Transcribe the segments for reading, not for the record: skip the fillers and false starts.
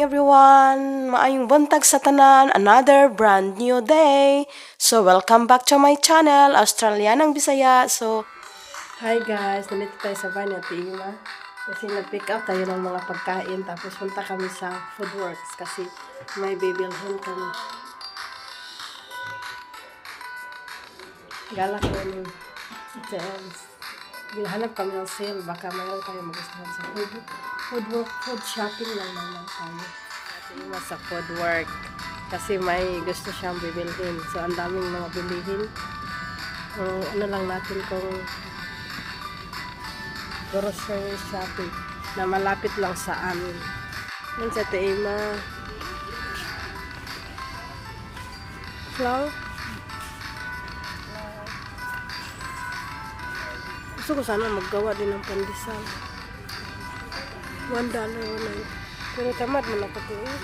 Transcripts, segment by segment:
Everyone, maayong buntag sa tanan, another brand new day. So welcome back to my channel, Australianang Bisaya. So hi guys, nandito tayo sa bahay ni Ate Ima kasi nag-pick up tayo ng mga pagkain, tapos punta kami sa Foodworks kasi may bibilhin kami. Gala kami hanap kami ng sale, baka mayroon kayo magustuhan sa food shopping lang naman tayo. Ate Ima sa Foodwork kasi may gusto siyang bibilhin. So ang daming mga bilihin. Ano lang natin kung grocery shopping na malapit lang sa amin. Yan sa Ate Ima. Flour. Gusto ko sana maggawa din ng pandesal. $1 online. Pero tamad mo na pati eh.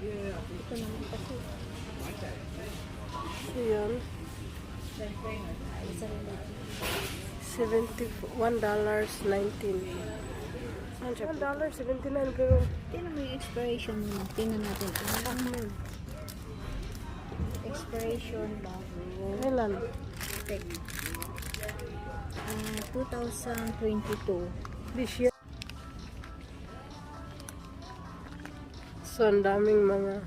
Ito naman kasi. So yun. $1.19. $1.79 pero tingnan mo yung expiration mo. Tingnan natin. Ano lang mo? Expiration lang. Kailan? 2022. This year. So, ang daming mga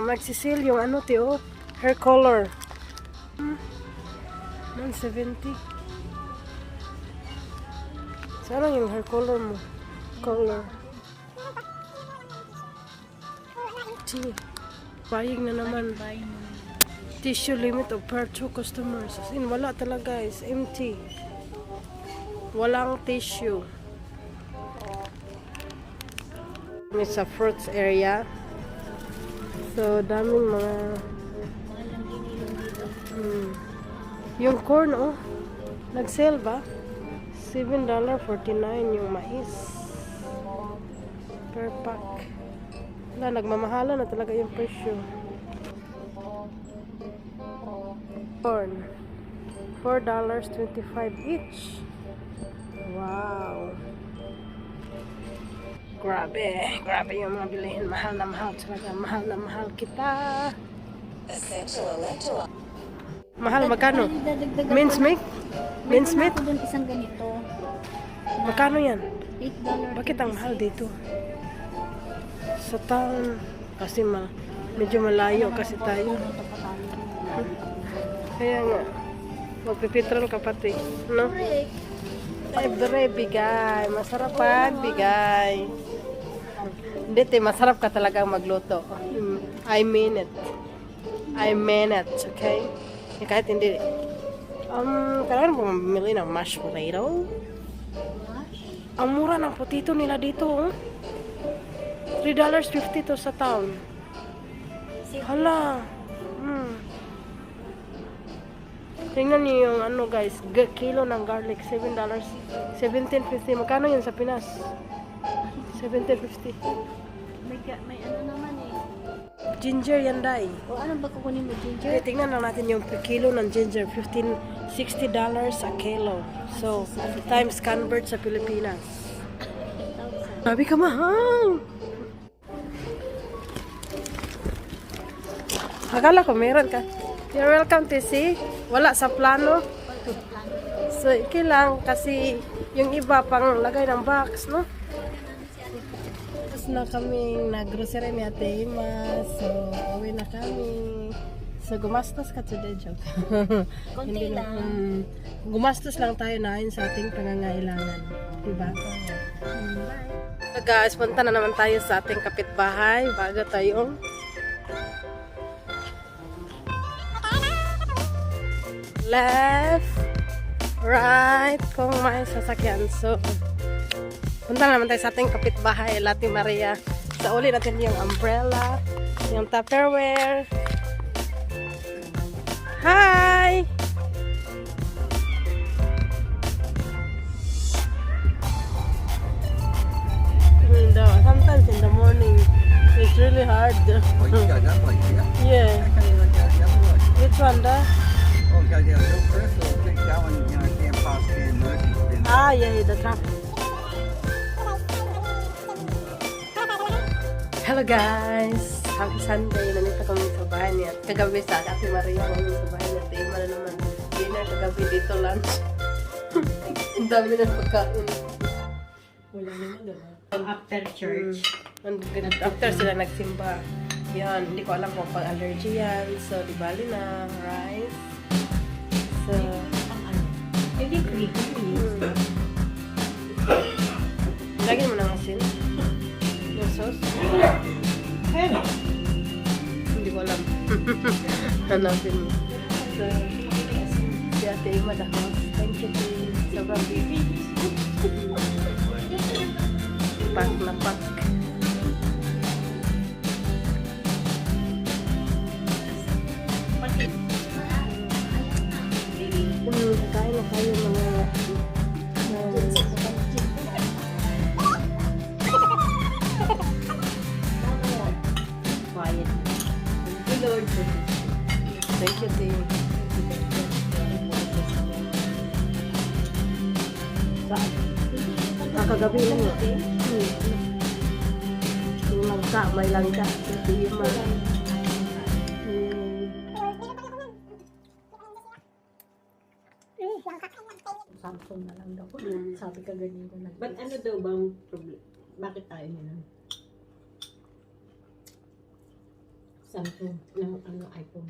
magsisil yung ano, tiyo, hair color. 170. Sana yung hair color mo. Color. Gee, buying na naman. Tissue limit of per 2 customers. As in, wala talaga guys. Empty. Walang tissue. It's a fruits area. So, daming mga yung corn, oh. Nag-sale ba? $7.49 yung mais. Per pack. Wala, nagmamahala na talaga yung presyo. Corn. $4.25 each. Wow. Grabe. Grabe yung mga bilihin. Mahal na mahal talaga. Mahal na mahal kita. Mahal, magkano? Mince meat? Mince meat? Ako dun isang ganito. Magkano yan? $8. Bakit ang mahal dito? Sa town. Kasi medyo malayo kasi tayo. Kaya nga, magpipitrol ka pati, no? Ay, bre, bigay. Masarap pag bigay. Hindi, masarap ka talaga magluto. I mean it. I mean it, okay? Kahit hindi. Kailangan mo mamili ng mashed potato? Ang mura ng potato nila dito, oh. $3.50 to sa town. Hala. Tingnan niyo yung ano guys, kilo ng garlic, $7.50. Magkano yun sa Pinas? $7.50. May ano naman eh. Ginger yan, day. O ano ba kukunin mo, ginger? Okay, tingnan lang natin yung kilo ng ginger, $60 a kilo. So, times convert sa Pilipinas. Sabi ka mahal. Akala ko meron ka. You're welcome to see. Wala sa plano. So, kailang kasi yung iba pang lagay ng box, no? Tapos na kaming nag-grocery ni Ate Ima. So, uwi na kami. So, gumastos ka today, joke. Konti lang. Gumastos lang tayo na yun sa ating pangangailangan. Diba? So, guys, punta na naman tayo sa ating kapitbahay bago tayong left, right, kung may sasakyan. So, punta naman tayo sa ating kapitbahay, Ate Maria. Sa uli natin yung umbrella, yung Tupperware. Hi! really hard. Oh, you got that like, yeah. Yeah. I can't even get the other one. Which one, da? Oh, you got the other first, so take that one, you know, I can't pass the mercy spin. Ah, yeah, the truck. Hello guys! Happy Sunday! Nandito kami sa bahay niya. Kagabi sa Ate Maria kami sa bahay niya. Tima na naman. Dinner kagabi dito lunch. Ang dami na pagkain. Wala naman doon. After church. After sila nagsimba. Yan, hindi ko alam kung pag-allergy yan. So, di bali na rice. So, Ang ano? Hindi creepy. lagyan mo ng asin. Yung sauce. Hindi ko alam. Hanapin mo. So, si Ate Ima the house. Thank you to Sobrang baby. Pak na pak. Kain na kayo mga Quiet. Thank you, Lord. thank you, Tim. Kagabi lang yun. Yung langka, may langka. Ito yung mga... Samsung na lang daw. Sabi ka ganito na. But ano daw bang problem? Bakit tayo nila? Samsung ng ano iPhone.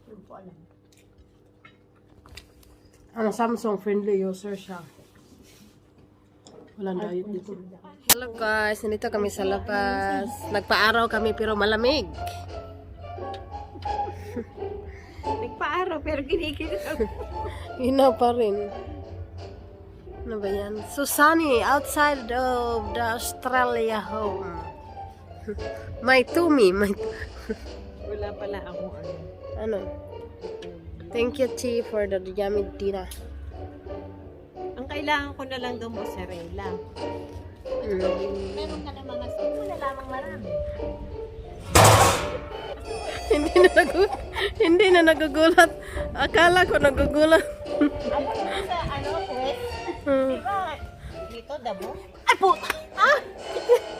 Hindi ko alam. Ang Samsung friendly user siya. Walang diet dito. Hello guys, nandito kami sa labas. Nagpa-araw kami pero malamig. Nagpa-araw pero kinikilaw. Hina pa rin. Ano ba yan? So sunny outside of the Australia home. My tummy. Wala pala ako ano. Ano? Thank you, Chi, for the yummy dinner. Ang kailangan ko na lang daw mozzarella. Meron ka na mga sauce na lamang marami. Hindi na nagugulat. Akala ko nagugulat. Ano sa ano, pues? Diba, dito, damo? Ay, puta! Ah!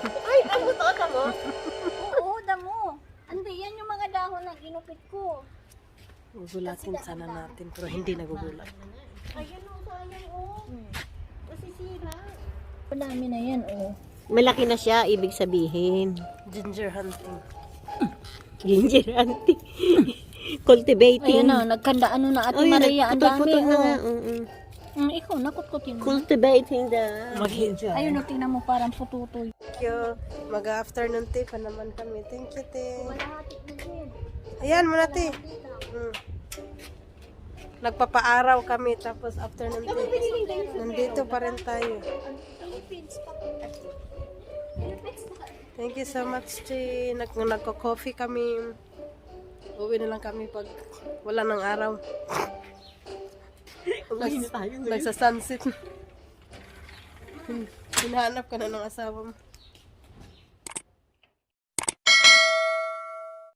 Ay, ang buto, damo? Oo, damo. Andi, yan yung mga dahon na ginupit ko. Gugulatin sana natin pero hindi nagugulat. Ayan o, sayang o. Masisira. Dami na yan o. Malaki na siya, ibig sabihin. Ginger hunting. Ginger hunting. Cultivating. Ayan na, nagkanda ano na Ate Maria. Ang dami na nga. o. Ikaw, nakutkutin mo. Cultivating the ginger. Ayun o, tingnan mo parang pututoy. Thank you. Mag-afternoon tea pa naman kami. Thank you, te. Malahati na din. Ayan muna, te. Nagpapaaraw kami tapos afternoon tea. Nandito pa rin tayo. Philippines pa. Thank you so much, te. Nagko-coffee kami. Uwi na lang kami pag wala ng araw. Nagsa-sunset. Hinahanap ka na ng asawa mo.